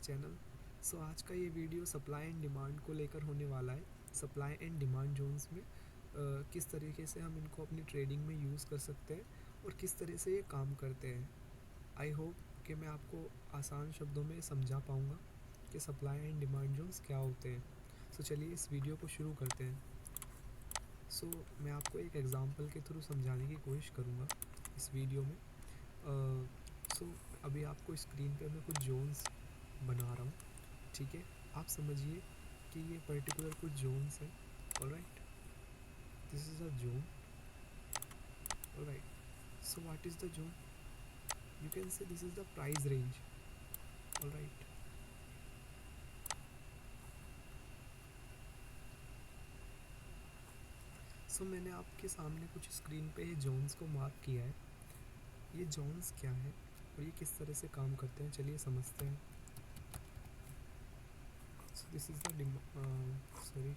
Channel. आज का ये वीडियो सप्लाई एंड डिमांड को लेकर होने वाला है। सप्लाई एंड डिमांड जोन्स में किस तरीके से हम इनको अपनी ट्रेडिंग में यूज़ कर सकते हैं और किस तरह से ये काम करते हैं। आई होप कि मैं आपको आसान शब्दों में समझा पाऊँगा कि सप्लाई एंड डिमांड जोन्स क्या होते हैं। चलिए इस वीडियो को शुरू करते हैं। मैं आपको एक एग्ज़ाम्पल के थ्रू समझाने की कोशिश करूँगा इस वीडियो में। अभी आपको स्क्रीन पे मैं कुछ जोन्स बना रहा हूँ, ठीक है। आप समझिए कि ये पर्टिकुलर कुछ जोन्स हैं। Alright, this is a zone. Alright, what is the zone? You can say this is the price range. Alright, मैंने आपके सामने कुछ स्क्रीन पे ये जोन्स को मार्क किया है। ये जोन्स क्या है और ये किस तरह से काम करते हैं, चलिए समझते हैं। दिस इज़ द सॉरी,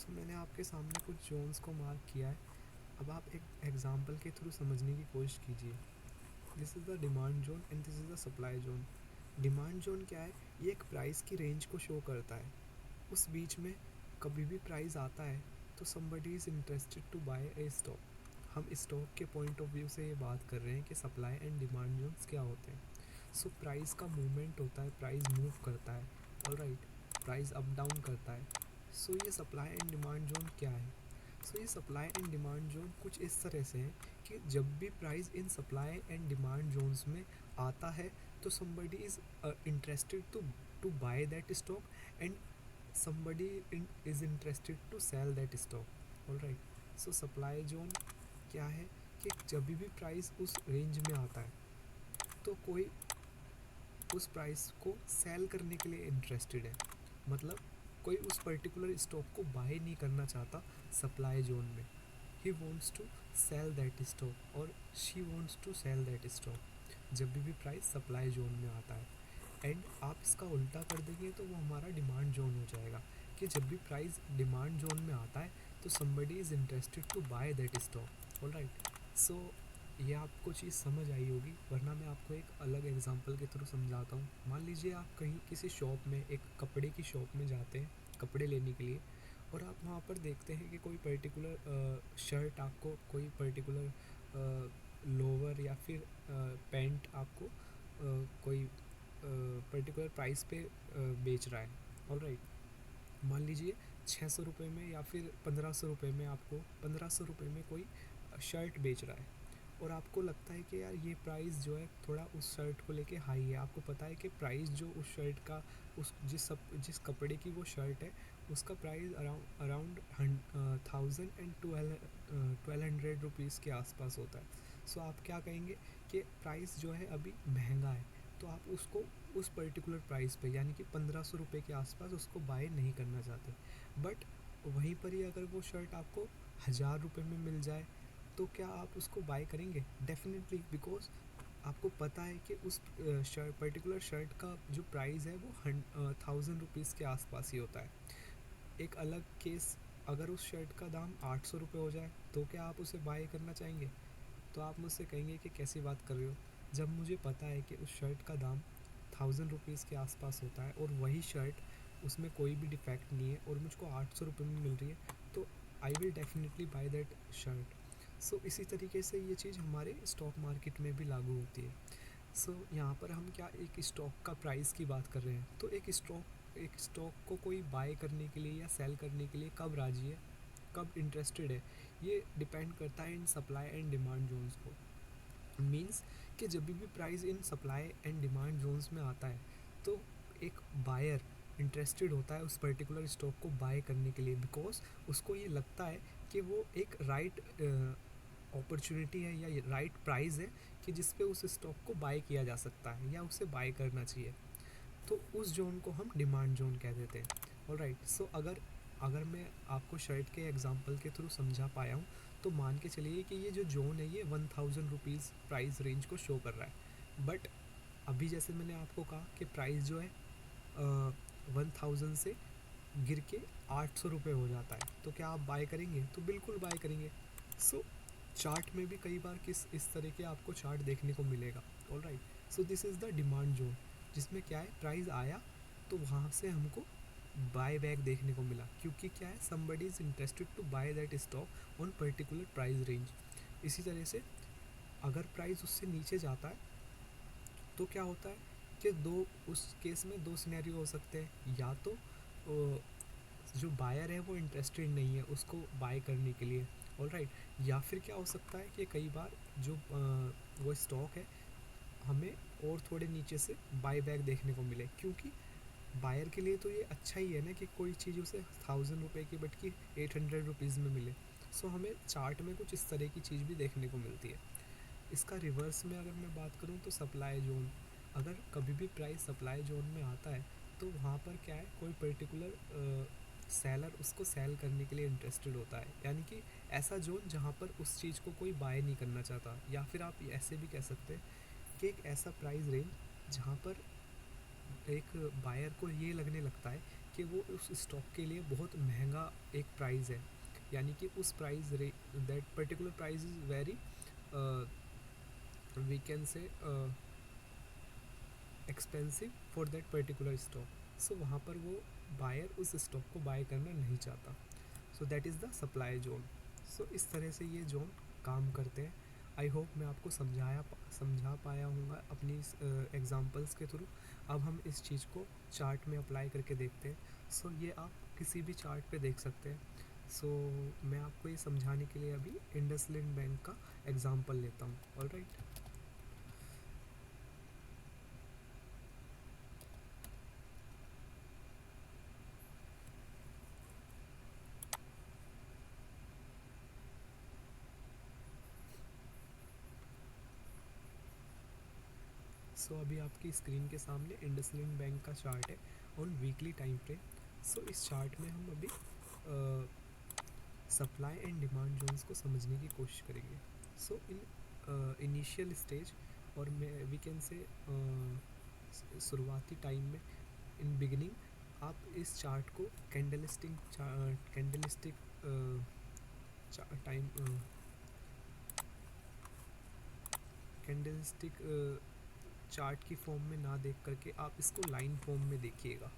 मैंने आपके सामने कुछ जोन्स को मार्क किया है। अब आप एक एग्जांपल के थ्रू समझने की कोशिश कीजिए। This is the demand zone and this is the supply zone. Demand zone क्या है? ये एक प्राइस की रेंज को शो करता है। उस बीच में कभी भी प्राइस आता है तो somebody is interested to buy a stock. हम स्टॉक के पॉइंट ऑफ व्यू से ये बात कर रहे हैं कि सप्लाई एंड डिमांड जोन्स क्या होते हैं। प्राइस का मूवमेंट होता है, प्राइस मूव करता है। ऑलराइट, प्राइस अप डाउन करता है। ये सप्लाई एंड डिमांड जोन क्या है? ये सप्लाई एंड डिमांड जोन कुछ इस तरह से है कि जब भी प्राइस इन सप्लाई एंड डिमांड जोन्स में आता है तो somebody is interested to buy that stock and somebody is interested to sell that stock. Alright, supply zone क्या है कि जब भी प्राइस उस रेंज में आता है तो कोई उस प्राइस को सेल करने के लिए इंटरेस्टेड है। मतलब कोई उस पर्टिकुलर स्टॉक को बाय नहीं करना चाहता सप्लाई जोन में। He wants to sell that stock और she wants to sell that stock जब भी प्राइस सप्लाई जोन में आता है। एंड आप इसका उल्टा कर देंगे तो वो हमारा डिमांड जोन हो जाएगा कि जब भी प्राइस डिमांड जोन में आता है तो somebody is interested to buy that stock. Alright, ये आपको चीज़ समझ आई होगी, वरना मैं आपको एक अलग एग्जांपल के थ्रू समझाता हूँ। मान लीजिए आप कहीं किसी शॉप में, एक कपड़े की शॉप में जाते हैं कपड़े लेने के लिए, और आप वहाँ पर देखते हैं कि कोई पर्टिकुलर शर्ट आपको, कोई पर्टिकुलर लोवर या फिर पैंट आपको कोई पर्टिकुलर प्राइस पे बेच रहा है। ऑलराइट, मान लीजिए 600 रुपये में या फिर 1500 रुपये में, आपको 1500 रुपये में कोई शर्ट बेच रहा है और आपको लगता है कि यार ये प्राइस जो है थोड़ा उस शर्ट को लेके हाई है। आपको पता है कि प्राइस जो उस शर्ट का, उस जिस कपड़े की वो शर्ट है उसका प्राइस अराउंड 1200 रुपीज़ के आसपास होता है। आप क्या कहेंगे कि प्राइस जो है अभी महंगा है, तो आप उसको उस पर्टिकुलर प्राइस पे यानी कि 1500 रुपये के आसपास उसको बाय नहीं करना चाहते। बट वहीं पर ही अगर वो शर्ट आपको 1000 रुपये में मिल जाए तो क्या आप उसको बाय करेंगे? डेफिनेटली, बिकॉज आपको पता है कि उस पर्टिकुलर शर्ट का जो प्राइस है वो 1000 रुपीज़ के आसपास ही होता है। एक अलग केस, अगर उस शर्ट का दाम 800 रुपये हो जाए तो क्या आप उसे बाय करना चाहेंगे? तो आप मुझसे कहेंगे कि कैसी बात कर रहे हो, जब मुझे पता है कि उस शर्ट का दाम 1000 रुपीज़ के आसपास होता है और वही शर्ट, उसमें कोई भी डिफेक्ट नहीं है और मुझको 800 रुपये में मिल रही है, तो I will definitely by that shirt. इसी तरीके से ये चीज़ हमारे स्टॉक मार्केट में भी लागू होती है। यहाँ पर हम क्या एक स्टॉक का प्राइस की बात कर रहे हैं, तो एक स्टॉक को कोई बाय करने के लिए या सेल करने के लिए कब राजी है, कब इंटरेस्टेड है, ये डिपेंड करता है इन सप्लाई एंड डिमांड जोन्स को। मीन्स कि जब भी प्राइस इन सप्लाई एंड डिमांड जोन्स में आता है तो एक बायर इंटरेस्टेड होता है उस पर्टिकुलर स्टॉक को बाय करने के लिए, बिकॉज उसको ये लगता है कि वो एक राइट अपॉर्चुनिटी है या राइट प्राइस है कि जिस पे उस स्टॉक को बाय किया जा सकता है या उसे बाय करना चाहिए। तो उस जोन को हम डिमांड जोन कह देते हैं। ऑलराइट, अगर अगर मैं आपको शर्ट के एग्जांपल के थ्रू समझा पाया हूँ, तो मान के चलिए कि ये जो जोन है ये 1000 रुपीज़ प्राइस रेंज को शो कर रहा है। बट अभी जैसे मैंने आपको कहा कि प्राइस जो है 1000 से गिर के 800 रुपये हो जाता है, तो क्या आप बाय करेंगे? तो बिल्कुल बाय करेंगे। सो चार्ट में भी कई बार किस इस तरह के आपको चार्ट देखने को मिलेगा। All right, so this is the demand zone, जिसमें क्या है, प्राइस आया तो वहाँ से हमको बाय बैक देखने को मिला, क्योंकि क्या है, somebody is interested to buy that stock on particular price range. इसी तरह से अगर प्राइस उससे नीचे जाता है तो क्या होता है कि दो उस केस में दो सिनेरियो हो सकते हैं। या तो जो बायर है वो इंटरेस्टेड नहीं है उसको बाय करने के लिए। ऑल राइट, या फिर क्या हो सकता है कि कई बार जो वो स्टॉक है हमें और थोड़े नीचे से बाय बैक देखने को मिले, क्योंकि बायर के लिए तो ये अच्छा ही है ना कि कोई चीज़ उसे 1000 रुपये की बट की 800 रुपीज़ में मिले। सो हमें चार्ट में कुछ इस तरह की चीज़ भी देखने को मिलती है। इसका रिवर्स में अगर मैं बात करूँ तो सप्लाई जोन, अगर कभी भी प्राइस सप्लाई जोन में आता है तो वहाँ पर क्या है, कोई पर्टिकुलर सेलर उसको सेल करने के लिए इंटरेस्टेड होता है, यानी कि ऐसा जोन जहाँ पर उस चीज़ को कोई बाय नहीं करना चाहता। या फिर आप ऐसे भी कह सकते हैं कि एक ऐसा प्राइस रेंज जहाँ पर एक बायर को ये लगने लगता है कि वो उस स्टॉक के लिए बहुत महंगा एक प्राइस है, यानी कि उस price that particular price is very we can say expensive for that particular stock. So वहाँ पर वो बायर उस स्टॉक को बाय करना नहीं चाहता। So that is the supply zone. So इस तरह से ये जोन काम करते हैं। आई होप मैं आपको समझा पाया हूँगा अपनी एग्जांपल्स के थ्रू। अब हम इस चीज़ को चार्ट में अप्लाई करके देखते हैं। सो ये आप किसी भी चार्ट पे देख सकते हैं। सो मैं आपको ये समझाने के लिए अभी इंडसलिंड बैंक का एग्जांपल लेता हूँ। ऑल राइट, सो अभी आपकी स्क्रीन के सामने इंडसलिंड बैंक का चार्ट है ऑन वीकली टाइम फ्रेम। सो इस चार्ट में हम अभी सप्लाई एंड डिमांड जोन्स को समझने की कोशिश करेंगे। सो इन इनिशियल स्टेज, और मैं वी कैन से शुरुआती टाइम में, इन बिगिनिंग आप इस चार्ट को कैंडलस्टिक टाइम कैंडलस्टिक चार्ट की फॉर्म में ना देख करके आप इसको लाइन फॉर्म में देखिएगा।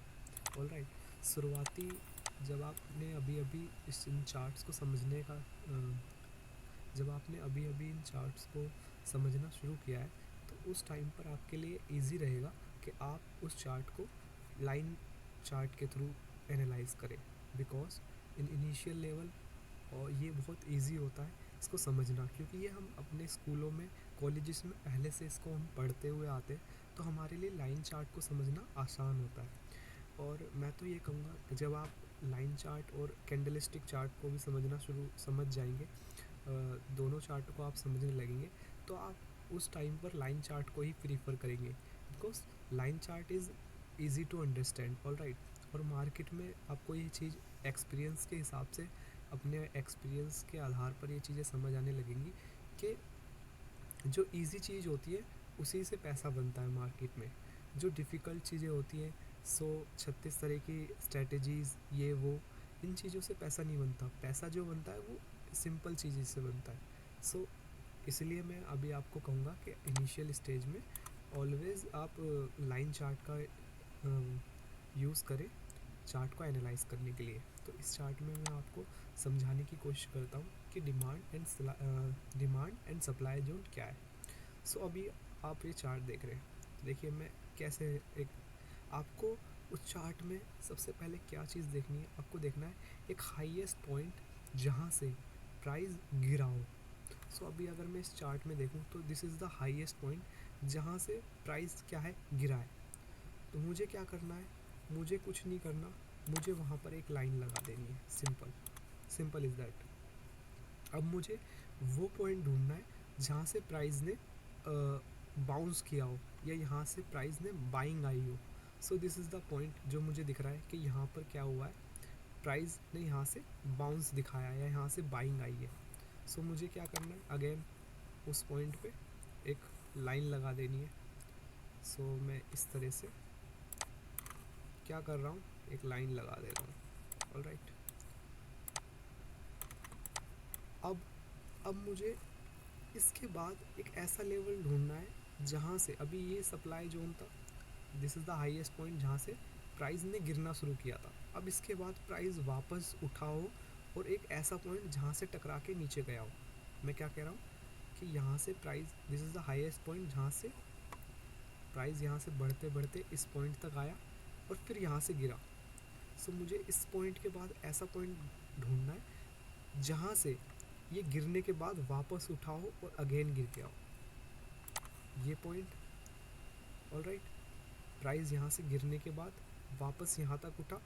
ऑल राइट, शुरुआती जब आपने अभी अभी इन चार्ट्स को समझने का जब आपने अभी अभी इन चार्ट्स को समझना शुरू किया है, तो उस टाइम पर आपके लिए इजी रहेगा कि आप उस चार्ट को लाइन चार्ट के थ्रू एनालाइज करें, बिकॉज इन इनिशियल लेवल और ये बहुत इजी होता है इसको समझना, क्योंकि ये हम अपने स्कूलों में, कॉलेजेस में पहले से इसको हम पढ़ते हुए आते हैं, तो हमारे लिए लाइन चार्ट को समझना आसान होता है। और मैं तो ये कहूँगा कि जब आप लाइन चार्ट और कैंडलस्टिक चार्ट को भी समझ जाएंगे, दोनों चार्ट को आप समझने लगेंगे, तो आप उस टाइम पर लाइन चार्ट को ही प्रीफर करेंगे, because line chart is easy to understand. All right, और मार्केट में आपको ये चीज़ एक्सपीरियंस के हिसाब से, अपने एक्सपीरियंस के आधार पर ये चीज़ें समझ आने लगेंगी कि जो इजी चीज़ होती है उसी से पैसा बनता है मार्केट में। जो डिफ़िकल्ट चीज़ें होती हैं, 136 तरह की स्ट्रेटजीज़, ये वो, इन चीज़ों से पैसा नहीं बनता। पैसा जो बनता है वो सिंपल चीज़ से बनता है। सो इसलिए मैं अभी आपको कहूँगा कि इनिशियल स्टेज में ऑलवेज़ आप लाइन चार्ट का यूज़ करें चार्ट को एनालाइज करने के लिए। तो इस चार्ट में मैं आपको समझाने की कोशिश करता हूँ कि डिमांड एंड सप्लाई जोन क्या है। सो अभी आप ये चार्ट देख रहे हैं, देखिए मैं कैसे एक आपको उस चार्ट में सबसे पहले क्या चीज़ देखनी है, आपको देखना है एक हाईएस्ट पॉइंट जहाँ से प्राइस गिरा हो। सो अभी अगर मैं इस चार्ट में देखूँ तो this is the highest point जहाँ से प्राइस क्या है, गिरा है। तो मुझे क्या करना है, मुझे कुछ नहीं करना, मुझे वहाँ पर एक लाइन लगा देनी है, सिंपल सिंपल इज़ दैट। अब मुझे वो पॉइंट ढूंढना है जहाँ से प्राइस ने बाउंस किया हो, या यहाँ से प्राइस ने बाइंग आई हो। सो दिस इज़ द पॉइंट जो मुझे दिख रहा है कि यहाँ पर क्या हुआ है, प्राइस ने यहाँ से बाउंस दिखाया या यहाँ से बाइंग आई है। सो मुझे क्या करना है, अगेन उस पॉइंट पे एक लाइन लगा देनी है। सो मैं इस तरह से क्या कर रहा हूँ, एक लाइन लगा दे रहा हूँ। ऑलराइट, अब मुझे इसके बाद एक ऐसा लेवल ढूंढना है जहाँ से, अभी ये सप्लाई जोन था, this is the highest point जहाँ से प्राइस ने गिरना शुरू किया था। अब इसके बाद प्राइस वापस उठा हो और एक ऐसा पॉइंट जहाँ से टकरा के नीचे गया हो। मैं क्या कह रहा हूँ कि यहाँ से price, this is the highest point जहाँ से प्राइस यहाँ से बढ़ते बढ़ते इस पॉइंट तक आया और फिर यहाँ से गिरा। सो मुझे इस पॉइंट के बाद ऐसा पॉइंट ढूंढना है जहाँ से ये गिरने के बाद वापस उठा हो और अगेन गिर गया हो, ये पॉइंट। ऑलराइट, प्राइस यहाँ से गिरने के बाद वापस यहाँ तक उठा,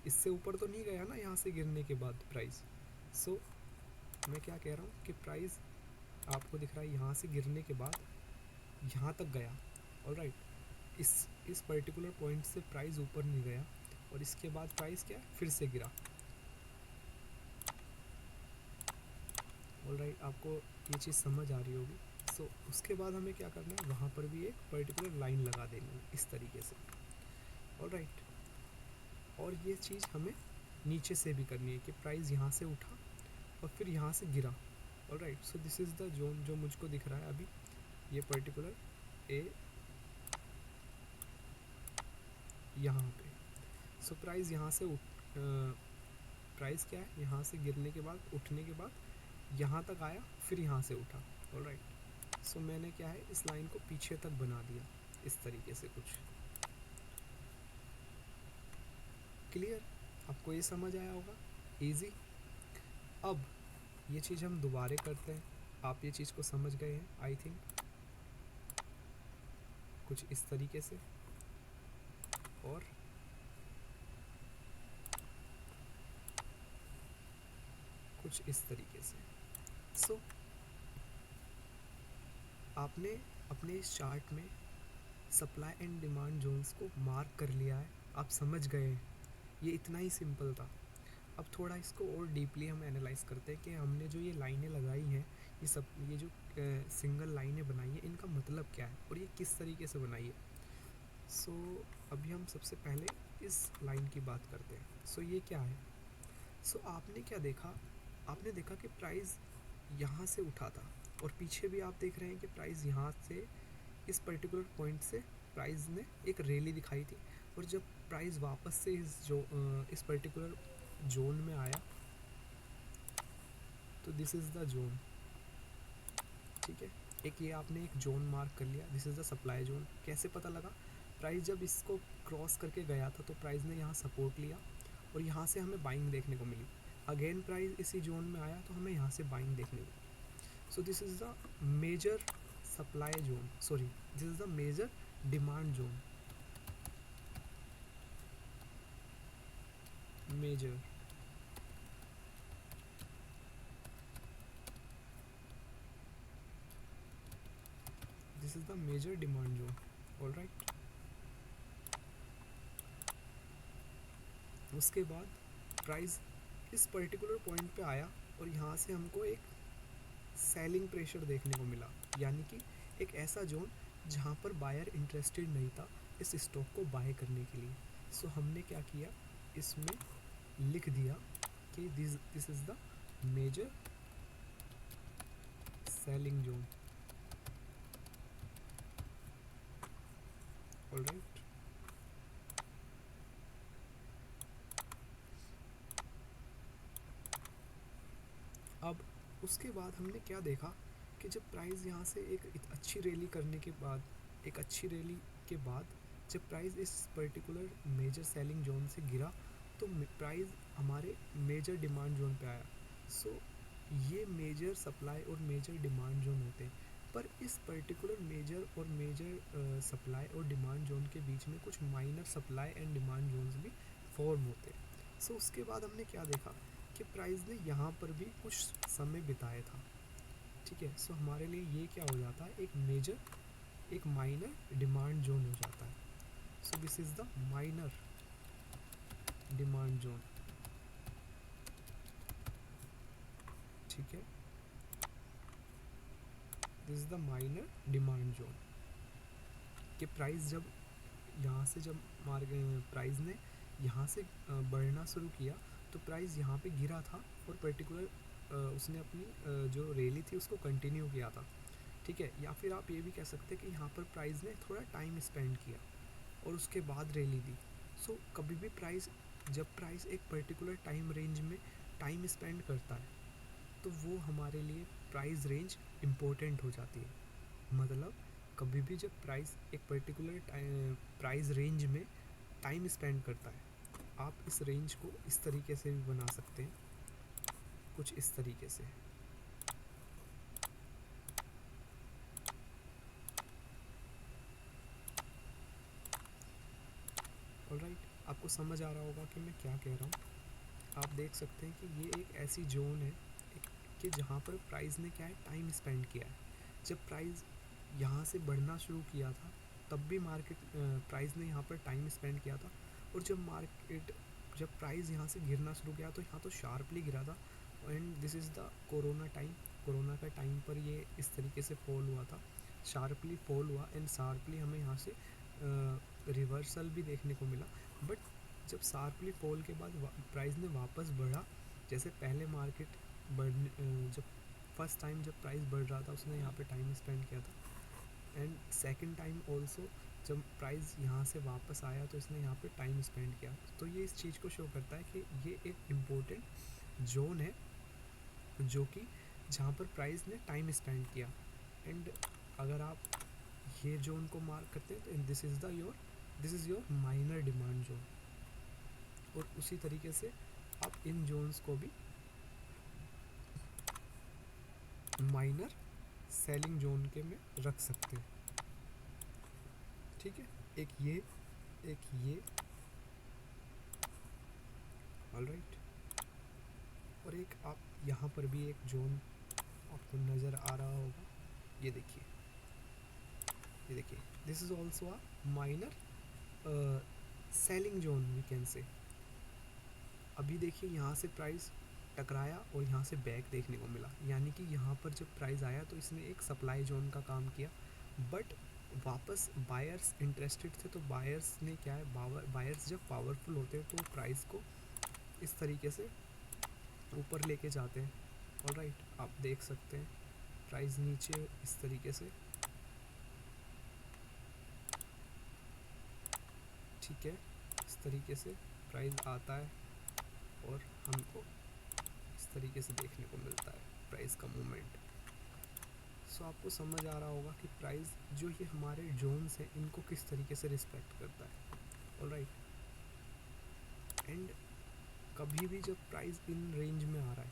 इससे ऊपर तो नहीं गया ना यहाँ से गिरने के बाद प्राइस। सो मैं क्या कह रहा हूँ कि प्राइस आपको दिख रहा है यहाँ से गिरने के बाद यहाँ तक गया। ऑलराइट, इस पर्टिकुलर पॉइंट से प्राइस ऊपर नहीं गया और इसके बाद प्राइस क्या फिर से गिरा। ऑलराइट, आपको ये चीज़ समझ आ रही होगी। सो उसके बाद हमें क्या करना है, वहाँ पर भी एक पर्टिकुलर लाइन लगा देनी है इस तरीके से। ऑलराइट, और ये चीज़ हमें नीचे से भी करनी है कि प्राइस यहाँ से उठा और फिर यहाँ से गिरा। Alright, so this is the zone जो मुझको दिख रहा है अभी, ये पर्टिकुलर ए यहाँ पे। सो प्राइस यहाँ से प्राइस क्या है, यहाँ से गिरने के बाद, उठने के बाद यहाँ तक आया, फिर यहाँ से उठा। ऑलराइट, सो मैंने क्या है, इस लाइन को पीछे तक बना दिया इस तरीके से कुछ। क्लियर, आपको ये समझ आया होगा, इजी। अब ये चीज़ हम दोबारा करते हैं, आप ये चीज़ को समझ गए हैं आई थिंक, कुछ इस तरीके से और कुछ इस तरीके से। सो आपने अपने इस चार्ट में सप्लाई एंड डिमांड जोन्स को मार्क कर लिया है, आप समझ गए हैं, ये इतना ही सिंपल था। अब थोड़ा इसको और डीपली हम एनालाइज करते हैं कि हमने जो ये लाइनें लगाई हैं, ये जो सिंगल लाइनें बनाई हैं, इनका मतलब क्या है और ये किस तरीके से बनाई है। सो अभी हम सबसे पहले इस लाइन की बात करते हैं। सो ये क्या है, सो आपने क्या देखा, आपने देखा कि प्राइस यहाँ से उठा था और पीछे भी आप देख रहे हैं कि प्राइस यहाँ से, इस पर्टिकुलर पॉइंट से प्राइस ने एक रैली दिखाई थी और जब प्राइस वापस से इस पर्टिकुलर जोन में आया तो दिस इज़ द जोन। ठीक है, एक ये आपने एक जोन मार्क कर लिया, this is the supply zone. कैसे पता लगा, प्राइस जब इसको क्रॉस करके गया था तो प्राइस ने यहाँ सपोर्ट लिया और यहाँ से हमें बाइंग देखने को मिली। अगेन प्राइस इसी जोन में आया तो हमें यहाँ से बाइंग देखने को मिली। So this is the major supply zone, sorry this is the major demand zone. Major this is the major demand zone. Alright, उसके बाद प्राइस इस पर्टिकुलर पॉइंट पे आया और यहाँ से हमको एक सेलिंग प्रेशर देखने को मिला, यानी कि एक ऐसा जोन जहाँ पर बायर इंटरेस्टेड नहीं था इस स्टॉक को बाय करने के लिए। सो हमने क्या किया, इसमें लिख दिया कि this is the major selling zone. Alright, अब उसके बाद हमने क्या देखा कि जब प्राइस यहाँ से एक अच्छी रैली करने के बाद, एक अच्छी रैली के बाद जब प्राइस इस पर्टिकुलर मेजर सेलिंग जोन से गिरा तो प्राइस हमारे मेजर डिमांड जोन पे आया। सो ये मेजर सप्लाई और मेजर डिमांड जोन होते हैं, पर इस पर्टिकुलर मेजर और मेजर सप्लाई और डिमांड जोन के बीच में कुछ minor supply and demand zones भी फॉर्म होते हैं। सो उसके बाद हमने क्या देखा कि प्राइस ने यहाँ पर भी कुछ समय बिताया था। ठीक है, सो हमारे लिए ये क्या हो जाता है, एक मेजर, एक माइनर डिमांड जोन हो जाता है। सो this is the minor demand zone. ठीक है, this is the minor demand zone. कि प्राइस जब यहाँ से जब प्राइस ने यहाँ से बढ़ना शुरू किया तो प्राइस यहाँ पे गिरा था और पर्टिकुलर उसने अपनी जो रैली थी उसको कंटिन्यू किया था, ठीक है। या फिर आप ये भी कह सकते हैं कि यहाँ पर प्राइस ने थोड़ा टाइम स्पेंड किया और उसके बाद रैली दी। सो कभी भी प्राइस, जब प्राइस एक पर्टिकुलर टाइम रेंज में टाइम स्पेंड करता है तो वो हमारे लिए प्राइस रेंज इम्पोर्टेंट हो जाती है। मतलब कभी भी जब प्राइस एक पर्टिकुलर प्राइस रेंज में टाइम स्पेंड करता है, आप इस रेंज को इस तरीके से भी बना सकते हैं, कुछ इस तरीके से। ऑलराइट, आपको समझ आ रहा होगा कि मैं क्या कह रहा हूँ। आप देख सकते हैं कि ये एक ऐसी जोन है कि जहाँ पर प्राइस ने क्या है, टाइम स्पेंड किया है। जब प्राइस यहाँ से बढ़ना शुरू किया था तब भी मार्केट प्राइस ने यहाँ पर टाइम स्पेंड किया था, और जब प्राइस यहाँ से गिरना शुरू किया तो यहाँ तो शार्पली गिरा था। And this is the corona time. Corona का टाइम पर ये इस तरीके से फॉल हुआ था, शार्पली फॉल हुआ एंड शार्पली हमें यहाँ से रिवर्सल भी देखने को मिला। बट जब शार्पली फॉल के बाद प्राइस ने वापस बढ़ा, जैसे पहले मार्केट जब फर्स्ट टाइम जब प्राइस बढ़ रहा था उसने यहाँ पे टाइम स्पेंड किया था, एंड सेकंड टाइम ऑल्सो जब प्राइस यहाँ से वापस आया तो इसने यहाँ पे टाइम स्पेंड किया। तो ये इस चीज़ को शो करता है कि ये एक इम्पोर्टेंट जोन है जो कि जहाँ पर प्राइस ने टाइम स्पेंड किया। एंड अगर आप ये जोन को मार्क करते हैं तो this is your minor demand zone. और उसी तरीके से आप इन जोन्स को भी माइनर सेलिंग जोन के में रख सकते हैं, ठीक है। एक ये ऑलराइट, और एक आप यहाँ पर भी एक जोन आपको नज़र आ रहा होगा, ये देखिए, this is also a minor selling zone we can say. अभी देखिए यहाँ से प्राइस टकराया और यहाँ से बैक देखने को मिला, यानी कि यहाँ पर जब प्राइस आया तो इसने एक सप्लाई जोन का काम किया। बट वापस बायर्स इंटरेस्टेड थे तो बायर्स ने क्या है, बायर्स जब पावरफुल होते हैं तो प्राइस को इस तरीके से ऊपर लेके जाते हैं। ऑलराइट, आप देख सकते हैं प्राइस नीचे इस तरीके से, ठीक है, इस तरीके से प्राइस आता है और हमको इस तरीके से देखने को मिलता है प्राइस का मूवमेंट। सो आपको समझ आ रहा होगा कि प्राइस जो ये हमारे जोन्स हैं इनको किस तरीके से रिस्पेक्ट करता है। ऑलराइट, एंड कभी भी जब प्राइस इन रेंज में आ रहा है,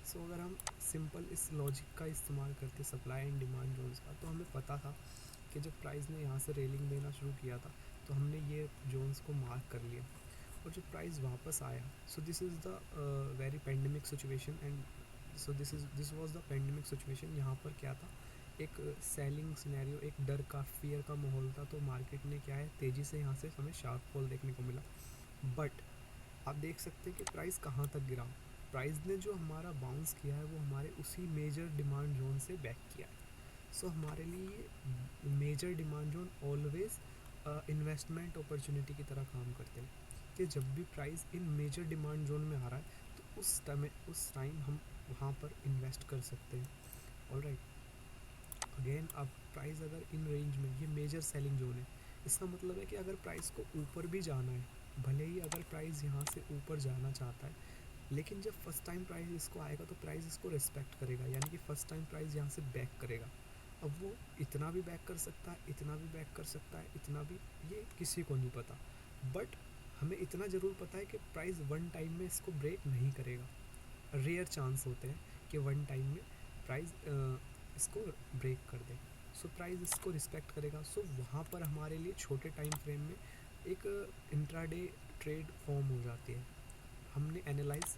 सो अगर हम सिंपल इस लॉजिक का इस्तेमाल करते सप्लाई एंड डिमांड जोन्स का, तो हमें पता था कि जब प्राइस ने यहाँ से रेलिंग देना शुरू किया था तो हमने ये जोन्स को मार्क कर लिया, और जब प्राइस वापस आया, सो this is the very pandemic situation. And so this was the pandemic situation. यहाँ पर क्या था, एक सेलिंग सिनेरियो, एक डर का, फियर का माहौल था, तो मार्केट ने क्या है, तेज़ी से यहाँ से हमें शार्प फॉल देखने को मिला। बट आप देख सकते हैं कि प्राइस कहाँ तक गिरा। प्राइस ने जो हमारा बाउंस किया है वो हमारे उसी मेजर डिमांड जोन से बैक किया है। सो हमारे लिए major demand zone always investment opportunity की तरह काम करते हैं, कि जब भी प्राइस इन मेजर डिमांड जोन में आ रहा है तो उस टाइम हम वहाँ पर इन्वेस्ट कर सकते हैं। ऑलराइट, अगेन अब प्राइस अगर इन रेंज में, ये मेजर सेलिंग जोन है, इसका मतलब है कि अगर प्राइस को ऊपर भी जाना है, भले ही अगर प्राइस यहाँ से ऊपर जाना चाहता है, लेकिन जब फर्स्ट टाइम प्राइस इसको आएगा तो प्राइस इसको रिस्पेक्ट करेगा, यानी कि फर्स्ट टाइम प्राइस यहाँ से बैक करेगा। अब वो इतना भी बैक कर सकता है, इतना भी बैक कर सकता है, इतना भी, ये किसी को नहीं पता। बट हमें इतना ज़रूर पता है कि प्राइस वन टाइम में इसको ब्रेक नहीं करेगा। रेयर चांस होते हैं कि वन टाइम में प्राइस इसको ब्रेक कर दे। सो प्राइस इसको रिस्पेक्ट करेगा। सो वहाँ पर हमारे लिए छोटे टाइम फ्रेम में एक इंट्राडे ट्रेड फॉर्म हो जाती है। हमने एनालाइज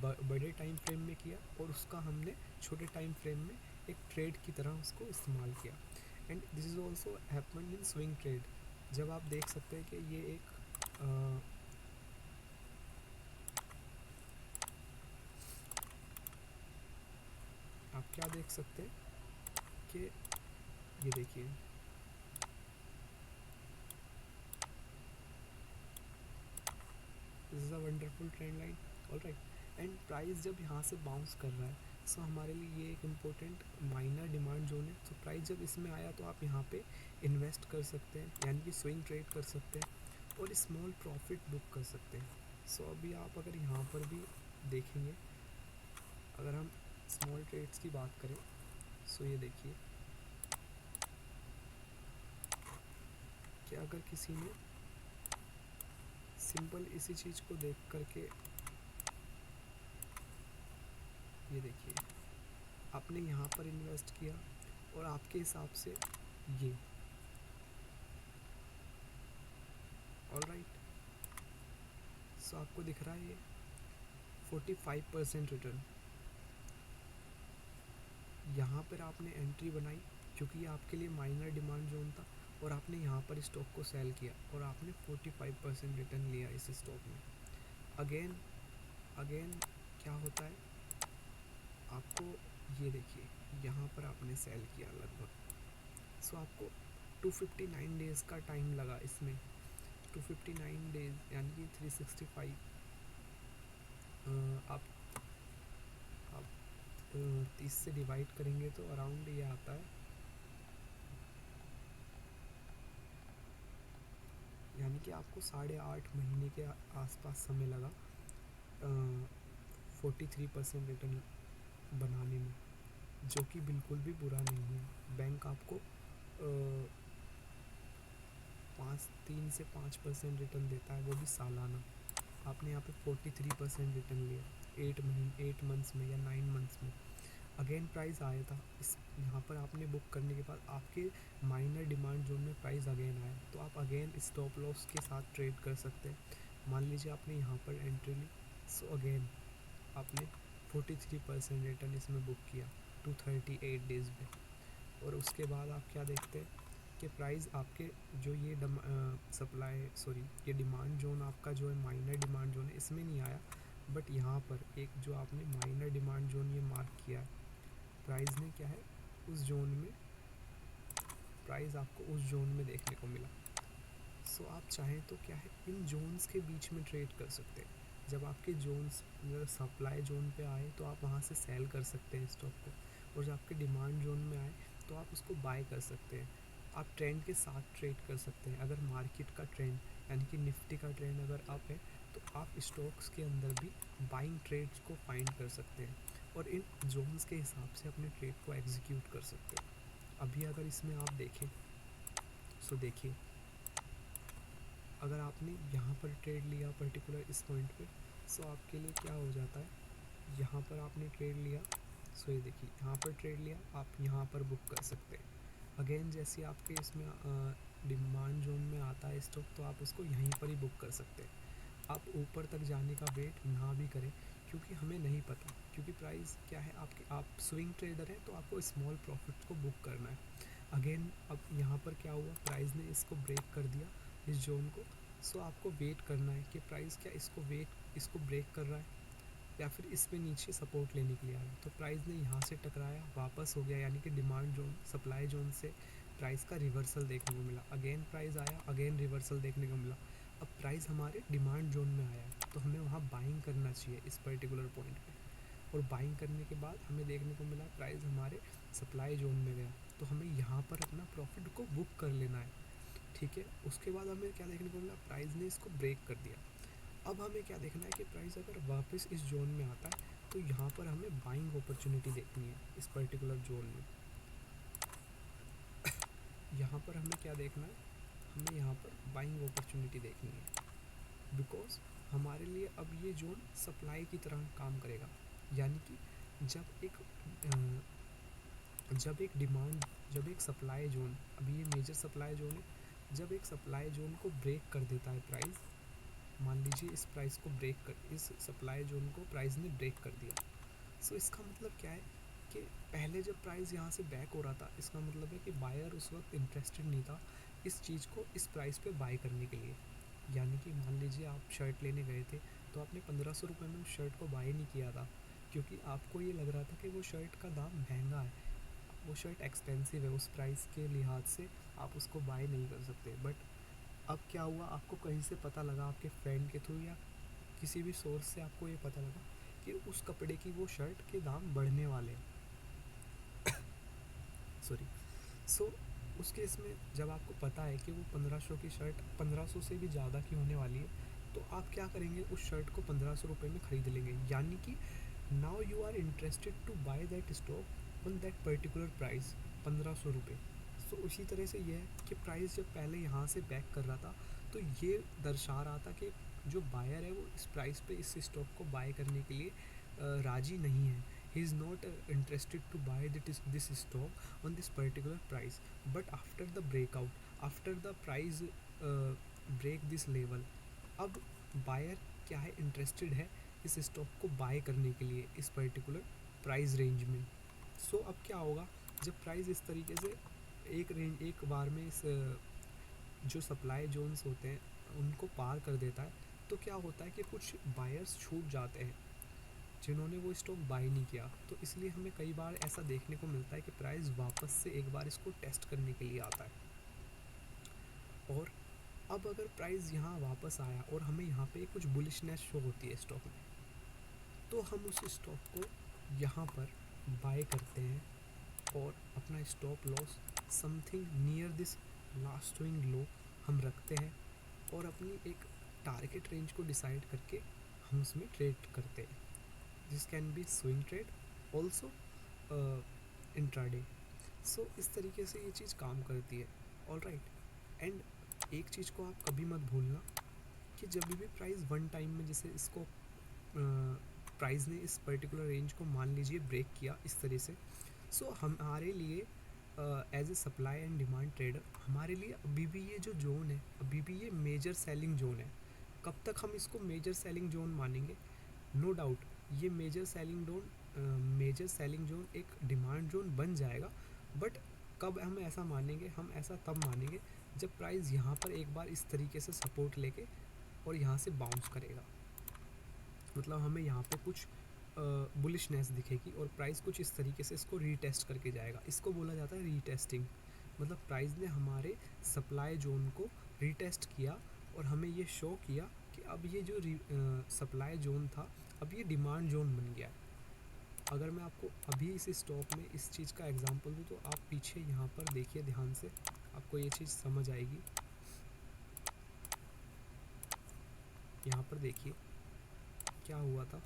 बड़े टाइम फ्रेम में किया और उसका हमने छोटे टाइम फ्रेम में एक ट्रेड की तरह उसको इस्तेमाल किया। And this is also happen in swing trade. जब आप देख सकते हैं कि ये एक क्या देख सकते हैं कि ये देखिए this is a wonderful trend line. Alright, and price जब यहाँ से बाउंस कर रहा है, सो हमारे लिए ये एक इम्पोर्टेंट माइनर डिमांड जोन है। तो प्राइस जब इसमें आया तो आप यहाँ पे इन्वेस्ट कर सकते हैं, यानी कि स्विंग ट्रेड कर सकते हैं और स्मॉल प्रॉफिट बुक कर सकते हैं। सो अभी आप अगर यहाँ पर भी देखेंगे, अगर हम स्मॉल ट्रेड्स की बात करें, सो ये देखिए कि अगर किसी ने सिंपल इसी चीज़ को देख करके, ये देखिए आपने यहाँ पर इन्वेस्ट किया और आपके हिसाब से ये, ऑलराइट, सो आपको दिख रहा है ये 45% रिटर्न। यहाँ पर आपने एंट्री बनाई क्योंकि ये आपके लिए माइनर डिमांड जोन था और आपने यहाँ पर स्टॉक को सेल किया और आपने 45% रिटर्न लिया इस स्टॉक में। अगेन अगेन क्या होता है, आपको ये देखिए यहाँ पर आपने सेल किया लगभग, सो आपको 259 डेज़ का टाइम लगा इसमें। 259 डेज़ यानी कि 365, आप 30 से डिवाइड करेंगे तो अराउंड ये आता है, यानी कि आपको 8.5 महीने के आसपास समय लगा 43% रिटर्न बनाने में, जो कि बिल्कुल भी बुरा नहीं है। बैंक आपको 3 से 5% रिटर्न देता है, वो भी सालाना। आपने यहाँ पे 43% रिटर्न लिया 8 मंथ्स में या 9 मंथ्स में। अगेन प्राइस आया था इस, यहाँ पर आपने बुक करने के बाद आपके माइनर डिमांड जोन में प्राइस अगेन आया तो आप अगेन स्टॉप लॉस के साथ ट्रेड कर सकते हैं। मान लीजिए आपने यहाँ पर एंट्री ली, सो अगेन आपने 43% रिटर्न इसमें बुक किया 238 डेज़ में, और उसके बाद आप क्या देखते हैं कि प्राइस आपके जो ये ये डिमांड जोन आपका जो है माइनर डिमांड जोन है, इसमें नहीं आया, बट यहाँ पर एक जो आपने माइनर डिमांड जोन ये मार्क किया है, प्राइस ने क्या है उस जोन में, प्राइस आपको उस जोन में देखने को मिला। सो आप चाहें तो क्या है इन जोन्स के बीच में ट्रेड कर सकते हैं। जब आपके जोन्स सप्लाई जोन पे आए तो आप वहाँ से सेल कर सकते हैं स्टॉक को, और जब आपके डिमांड जोन में आए तो आप उसको बाय कर सकते हैं। आप ट्रेंड के साथ ट्रेड कर सकते हैं। अगर मार्केट का ट्रेंड यानी कि निफ्टी का ट्रेंड अगर अप है तो आप स्टॉक्स के अंदर भी बाइंग ट्रेड्स को फाइंड कर सकते हैं और इन जोन्स के हिसाब से अपने ट्रेड को एग्जीक्यूट कर सकते हैं। अभी अगर इसमें आप देखें, सो देखिए अगर आपने यहाँ पर ट्रेड लिया पर्टिकुलर इस पॉइंट पे, सो आपके लिए क्या हो जाता है, यहाँ पर आपने ट्रेड लिया, सो ये देखिए यहाँ पर ट्रेड लिया, आप यहाँ पर बुक कर सकते हैं। अगेन जैसे आपके इसमें डिमांड जोन में आता है स्टॉक तो आप उसको यहीं पर ही बुक कर सकते हैं। आप ऊपर तक जाने का वेट ना भी करें, क्योंकि हमें नहीं पता, क्योंकि प्राइस क्या है आपके, आप स्विंग ट्रेडर हैं तो आपको स्मॉल प्रॉफिट को बुक करना है। अगेन अब यहाँ पर क्या हुआ, प्राइस ने इसको ब्रेक कर दिया इस जोन को, सो आपको वेट करना है कि प्राइस क्या इसको ब्रेक कर रहा है या फिर इस पे नीचे सपोर्ट लेने के लिए आ रहा है। तो प्राइस ने यहाँ से टकराया, वापस हो गया, यानी कि डिमांड जोन सप्लाई जोन से प्राइस का रिवर्सल देखने को मिला। अगेन प्राइस आया, अगेन रिवर्सल देखने को मिला। अब प्राइस हमारे डिमांड जोन में आया है तो हमें वहाँ बाइंग करना चाहिए इस पर्टिकुलर पॉइंट पे, और बाइंग करने के बाद हमें देखने को मिला प्राइस हमारे सप्लाई जोन में गया, तो हमें यहाँ पर अपना प्रॉफिट को बुक कर लेना है। ठीक है, उसके बाद हमें क्या देखने को मिला, प्राइस ने इसको ब्रेक कर दिया। अब हमें क्या देखना है कि प्राइस अगर वापस इस जोन में आता है तो यहाँ पर हमें बाइंग अपॉर्चुनिटी देखनी है इस पर्टिकुलर जोन में। यहाँ पर हमें क्या देखना है, हमें यहाँ पर बाइंग अपॉर्चुनिटी देखनी है, बिकॉज हमारे लिए अब ये जोन सप्लाई की तरह काम करेगा। यानी कि जब एक सप्लाई जोन, अभी ये मेजर सप्लाई जोन है, जब एक सप्लाई जोन को ब्रेक कर देता है प्राइस, मान लीजिए इस सप्लाई जोन को प्राइस ने ब्रेक कर दिया, सो इसका मतलब क्या है कि पहले जब प्राइस यहाँ से बैक हो रहा था, इसका मतलब है कि बायर उस वक्त इंटरेस्टेड नहीं था इस चीज़ को इस प्राइस पे बाय करने के लिए। यानी कि मान लीजिए आप शर्ट लेने गए थे तो आपने 1500 रुपये में उस शर्ट को बाय नहीं किया था, क्योंकि आपको ये लग रहा था कि वो शर्ट का दाम महंगा है, वो शर्ट एक्सपेंसिव है, उस प्राइस के लिहाज से आप उसको बाय नहीं कर सकते। बट अब क्या हुआ, आपको कहीं से पता लगा, आपके फ्रेंड के थ्रू या किसी भी सोर्स से आपको ये पता लगा कि उस कपड़े की वो शर्ट के दाम बढ़ने वाले हैं। सॉरी। सो उस केस में जब आपको पता है कि वो 1500 की शर्ट 1500 से भी ज़्यादा की होने वाली है, तो आप क्या करेंगे, उस शर्ट को 1500 रुपये में ख़रीद लेंगे। यानी कि now you are interested to buy that stock on that particular price, 1500 रुपये। सो उसी तरह से ये है कि प्राइस जब पहले यहाँ से बैक कर रहा था, तो ये दर्शा रहा था कि जो बायर है वो इस प्राइस पे इस स्टॉक को बाय करने के लिए राज़ी नहीं है। He is not interested to buy this stock on this particular price, but after the breakout, after the price break this level, अब बायर क्या है, इंटरेस्टेड है इस स्टॉक को बाय करने के लिए इस पर्टिकुलर प्राइस रेंज में। सो अब क्या होगा, जब प्राइस इस तरीके से एक बार में इस जो सप्लाई जोन्स होते हैं उनको पार कर देता है, तो क्या होता है कि कुछ बायर्स छूट जाते हैं जिन्होंने वो स्टॉक बाय नहीं किया। तो इसलिए हमें कई बार ऐसा देखने को मिलता है कि प्राइस वापस से एक बार इसको टेस्ट करने के लिए आता है। और अब अगर प्राइस यहाँ वापस आया और हमें यहाँ पे कुछ बुलिशनेस शो होती है स्टॉक में, तो हम उस स्टॉक को यहाँ पर बाय करते हैं और अपना stop loss something near this last swing low हम रखते हैं और अपनी एक टारगेट रेंज को डिसाइड करके हम उसमें ट्रेड करते हैं। This can be swing trade also intraday. So इस तरीके से ये चीज़ काम करती है। All right. एंड एक चीज़ को आप कभी मत भूलना कि जब भी प्राइस वन टाइम में, जैसे इसको प्राइस ने इस पर्टिकुलर रेंज को मान लीजिए ब्रेक किया इस तरह से, सो हमारे लिए as a supply and demand trader हमारे लिए अभी भी ये जो जोन है, अभी भी ये मेजर सेलिंग जोन है। कब तक हम इसको मेजर सेलिंग जोन मानेंगे? नो डाउट ये मेजर सेलिंग जोन एक डिमांड जोन बन जाएगा। बट कब हम ऐसा मानेंगे? हम ऐसा तब मानेंगे जब प्राइस यहाँ पर एक बार इस तरीके से सपोर्ट लेके और यहाँ से बाउंस करेगा। मतलब हमें यहाँ पे कुछ बुलिशनेस दिखेगी और प्राइस कुछ इस तरीके से इसको रीटेस्ट करके जाएगा। इसको बोला जाता है रीटेस्टिंग। मतलब प्राइस ने हमारे सप्लाई जोन को रीटेस्ट किया और हमें ये शो किया कि अब ये जो सप्लाई जोन था अब ये डिमांड जोन बन गया है। अगर मैं आपको अभी इस स्टॉक में इस चीज़ का एग्जांपल दूँ, तो आप पीछे यहाँ पर देखिए ध्यान से, आपको ये चीज़ समझ आएगी। यहाँ पर देखिए क्या हुआ था,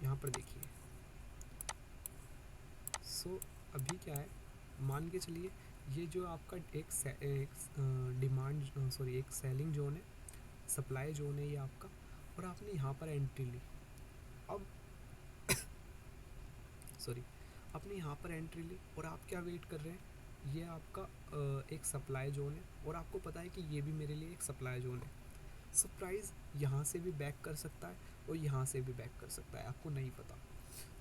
यहाँ पर देखिए। सो अभी क्या है, मान के चलिए ये जो आपका एक सेलिंग जोन है, सप्लाई जोन है ये आपका, और आपने यहाँ पर एंट्री ली। अब सॉरी, आपने यहाँ पर एंट्री ली और आप क्या वेट कर रहे हैं, ये आपका एक सप्लाई जोन है और आपको पता है कि ये भी मेरे लिए एक सप्लाई जोन है। सो प्राइस यहाँ से भी बैक कर सकता है और यहाँ से भी बैक कर सकता है, आपको नहीं पता।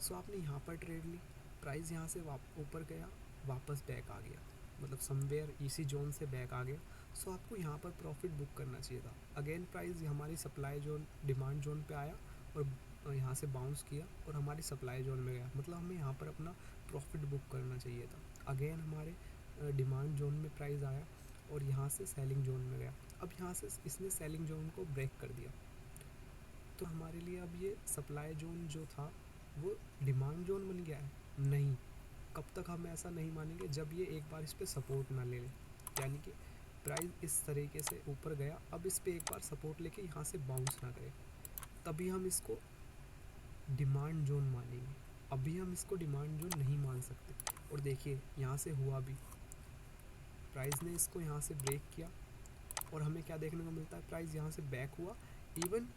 सो आपने यहाँ पर ट्रेड ली, प्राइस यहाँ से ऊपर गया, वापस बैक आ गया, मतलब समवेयर इसी जोन से बैक आ गया। सो आपको यहाँ पर प्रॉफिट बुक करना चाहिए था। अगेन प्राइस हमारी सप्लाई जोन डिमांड जोन पे आया और यहाँ से बाउंस किया और हमारी सप्लाई जोन में गया, मतलब हमें यहाँ पर अपना प्रॉफिट बुक करना चाहिए था। अगेन हमारे डिमांड जोन में प्राइस आया और यहाँ से सेलिंग जोन में गया। अब यहाँ से इसने सेलिंग जोन को ब्रेक कर दिया, तो हमारे लिए अब ये सप्लाई जोन जो था वो डिमांड जोन बन गया है? नहीं। कब तक हम ऐसा नहीं मानेंगे? जब ये एक बार इस पर सपोर्ट ना ले ले, यानी कि प्राइस इस तरीके से ऊपर गया, अब इस पर एक बार सपोर्ट लेके यहाँ से बाउंस ना करे, तभी हम इसको डिमांड जोन मानेंगे। अभी हम इसको डिमांड जोन नहीं मान सकते। और देखिए यहाँ से हुआ भी, प्राइस ने इसको यहाँ से ब्रेक किया और हमें क्या देखने को मिलता है, प्राइस यहाँ से बैक हुआ, इवन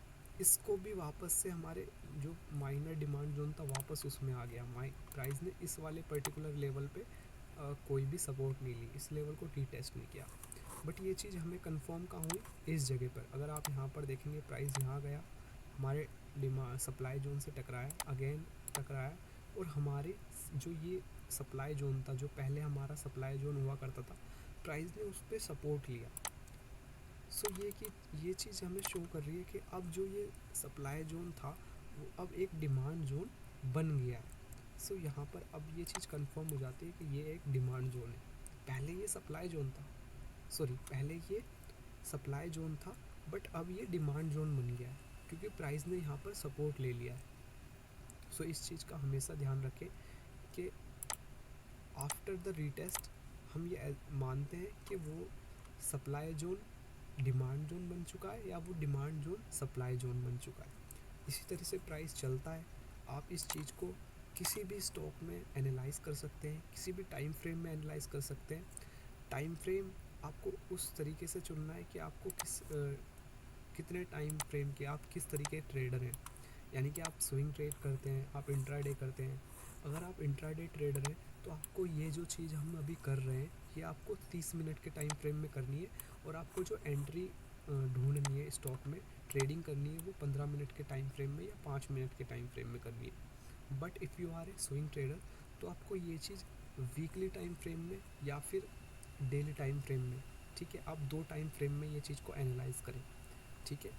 इसको भी वापस से हमारे जो माइनर डिमांड जोन था वापस उसमें आ गया। प्राइस ने इस वाले पर्टिकुलर लेवल पे कोई भी सपोर्ट नहीं ली, इस लेवल को टेस्ट नहीं किया। बट ये चीज़ हमें कंफर्म कहाँ हुई, इस जगह पर। अगर आप यहाँ पर देखेंगे प्राइस यहाँ गया, हमारे सप्लाई जोन से टकराया, अगेन टकराया, और हमारे जो ये सप्लाई जोन था, जो पहले हमारा सप्लाई जोन हुआ करता था, प्राइस ने उस पर सपोर्ट लिया। सो ये चीज़ हमें शो कर रही है कि अब जो ये सप्लाई जोन था वो अब एक डिमांड जोन बन गया है। सो यहाँ पर अब ये चीज़ कंफर्म हो जाती है कि ये एक डिमांड जोन है। पहले ये सप्लाई जोन था, सॉरी पहले ये सप्लाई जोन था, बट अब ये डिमांड जोन बन गया है क्योंकि प्राइस ने यहाँ पर सपोर्ट ले लिया है। सो इस चीज़ का हमेशा ध्यान रखें कि आफ्टर द रीटेस्ट हम ये मानते हैं कि वो सप्लाई जोन डिमांड जोन बन चुका है या वो डिमांड जोन सप्लाई जोन बन चुका है। इसी तरह से प्राइस चलता है। आप इस चीज़ को किसी भी स्टॉक में एनालाइज कर सकते हैं, किसी भी टाइम फ्रेम में एनालाइज कर सकते हैं। टाइम फ्रेम आपको उस तरीके से चुनना है कि आपको कितने टाइम फ्रेम के आप किस तरीके के ट्रेडर हैं। यानी कि आप स्विंग ट्रेड करते हैं, आप इंट्राडे करते हैं। अगर आप इंट्राडे ट्रेडर हैं तो आपको ये जो चीज़ हम अभी कर रहे हैं ये आपको 30 मिनट के टाइम फ्रेम में करनी है, और आपको जो एंट्री ढूंढनी है स्टॉक में, ट्रेडिंग करनी है, वो 15 मिनट के टाइम फ्रेम में या 5 मिनट के टाइम फ्रेम में करनी है। But if you are a swing trader तो आपको ये चीज़ वीकली टाइम फ्रेम में या फिर डेली टाइम फ्रेम में, ठीक है, आप 2 टाइम फ्रेम में ये चीज़ को एनालाइज करें, ठीक है,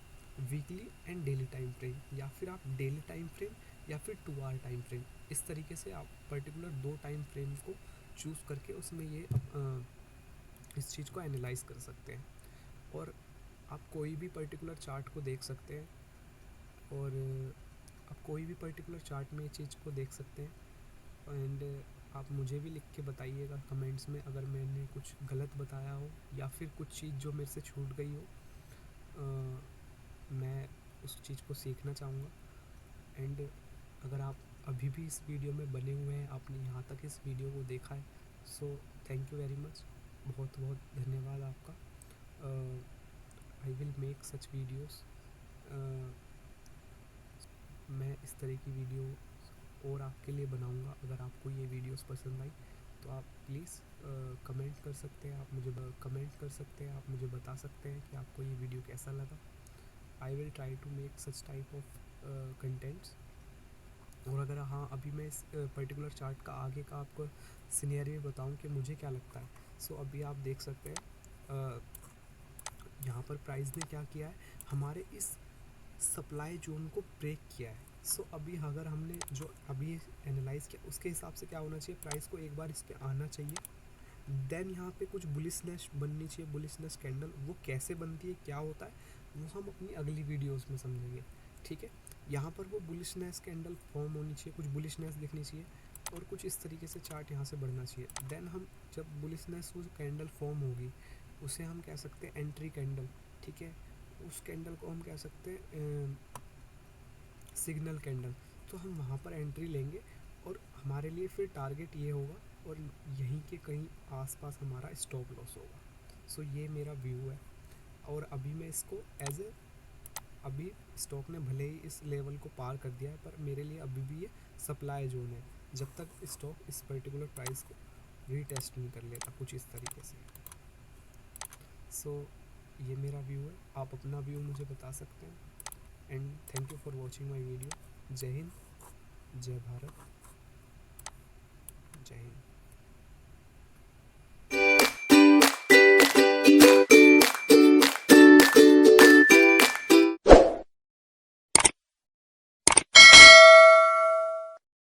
weekly and daily time frame, या फिर आप डेली टाइम फ्रेम या फिर 2 आवर टाइम फ्रेम, इस तरीके से आप पर्टिकुलर 2 टाइम फ्रेम को चूज़ करके उसमें ये इस चीज़ को एनालाइज कर सकते हैं। और आप कोई भी पर्टिकुलर चार्ट को देख सकते हैं, और आप कोई भी पर्टिकुलर चार्ट में ये चीज़ को देख सकते हैं। एंड आप मुझे भी लिख के बताइएगा कमेंट्स में अगर मैंने कुछ गलत बताया हो या फिर कुछ चीज़ जो मेरे से छूट गई हो। मैं उस चीज़ को सीखना चाहूँगा। एंड अगर आप अभी भी इस वीडियो में बने हुए हैं, आपने यहाँ तक इस वीडियो को देखा है, so thank you very much, बहुत बहुत धन्यवाद आपका। I will make such videos. मैं इस तरह की वीडियो और आपके लिए बनाऊँगा। अगर आपको ये वीडियोस पसंद आई तो आप प्लीज़ कमेंट कर सकते हैं, आप मुझे कमेंट कर सकते हैं, आप मुझे बता सकते हैं कि आपको ये वीडियो कैसा लगा। I will try to make such type of contents. और अगर हाँ अभी मैं इस पर्टिकुलर चार्ट का आगे का आपको सिनेरियो बताऊं कि मुझे क्या लगता है, सो अभी आप देख सकते हैं यहाँ पर प्राइस ने क्या किया है, हमारे इस सप्लाई जोन को ब्रेक किया है। सो अभी अगर हमने जो अभी एनालाइज किया उसके हिसाब से क्या होना चाहिए, प्राइस को एक बार इस पर आना चाहिए, देन यहाँ पे कुछ बुलिशनेस बननी चाहिए, बुलिशनेस कैंडल। वो कैसे बनती है, क्या होता है, वो हम अपनी अगली वीडियोस में समझेंगे, ठीक है। यहाँ पर वो बुलिशनेस कैंडल फॉर्म होनी चाहिए, कुछ बुलिशनेस दिखनी चाहिए, और कुछ इस तरीके से चार्ट यहाँ से बढ़ना चाहिए। देन हम जब बुलिशनेस वो कैंडल फॉर्म होगी उसे हम कह सकते हैं एंट्री कैंडल, ठीक है। उस कैंडल को हम कह सकते हैं सिग्नल कैंडल। तो हम वहाँ पर एंट्री लेंगे और हमारे लिए फिर टारगेट ये होगा, और यहीं के कहीं आसपास हमारा स्टॉप लॉस होगा। सो ये मेरा व्यू है। और अभी मैं इसको एज ए, अभी स्टॉक ने भले ही इस लेवल को पार कर दिया है, पर मेरे लिए अभी भी ये सप्लाई जोन है, जब तक स्टॉक इस पर्टिकुलर प्राइस को रीटेस्ट नहीं कर लेता कुछ इस तरीके से। सो ये मेरा व्यू है, आप अपना व्यू मुझे बता सकते हैं। And thank you for watching my video. जय हिंद, जय भारत, जय हिंद।